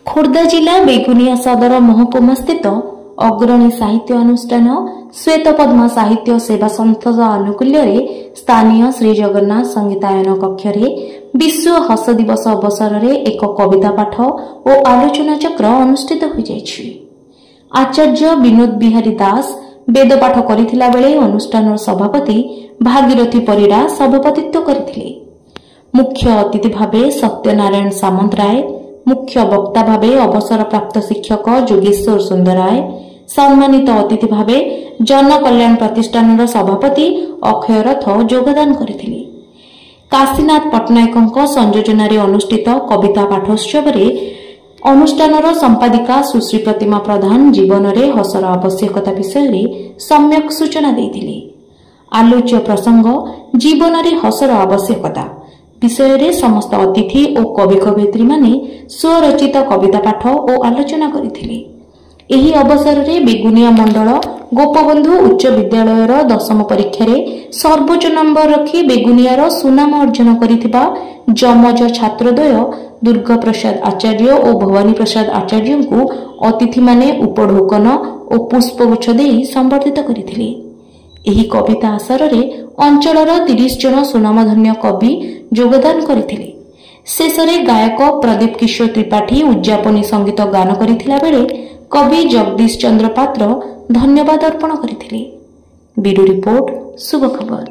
खोर्धा जिला बेगुनिया सदर महकुमा स्थित अग्रणी साहित्य अनुष्ठान श्वेत पद्म साहित्य सेवा संस्था आनुकूल्य स्थानीय श्री जगन्नाथ संगीतायन कक्ष विश्व हस दिवस अवसर में एक कविता पाठ और आलोचना चक्र अनुष्ठित हो जाइछि। आचार्य विनोद बिहारी दास वेद पाठ करिथिला बेले अनुष्ठान सभापति भागीरथी परिड़ा सभापतित्व करथिले। मुख्य अतिथि भावे सत्यनारायण सामंतराय, मुख्य वक्ता भावे अवसर प्राप्त शिक्षक जोगेश्वर सुंदराय, सम्मानित अतिथि भावे जन कल्याण प्रतिष्ठान सभापति अक्षय रथ योगदान करथिले। काशीनाथ पट्टनायक संयोजन अनुष्ठित कविता पाठोत्सव अनुष्ठान संपादिका सुश्री प्रतिमा प्रधान जीवन में हसर आवश्यकता विषय में सम्यक सूचना देथिले। आलोच्य प्रसंग जीवन में हसर आवश्यकता विषय में समस्त अतिथि और कवि कवयित्री माने स्वरचित कविता पाठ और आलोचना करथिले। एही अवसर में बेगुनिया मंडल गोपबंधु उच्च विद्यालय 10म परीक्षा सर्वोच्च नंबर रखी बेगुनियार सुनाम अर्जन करिथिबा जमज छात्रद्वय दुर्गा प्रसाद आचार्य और भवानी प्रसाद आचार्य को अतिथि माने उपढोकन और पुष्पगुच्छ देई संबर्धित करथिले। एही कविता आसर रे अंचलर 30 जन सुनामधन्य कवि योगदान करथिले। शेषरे गायक प्रदीप किशोर त्रिपाठी उद्यापनी संगीत गान करथिला बेले कवि जगदीश चंद्र पात्र धन्यवाद अर्पण करथिले। ब्यूरो रिपोर्ट शुभ खबर।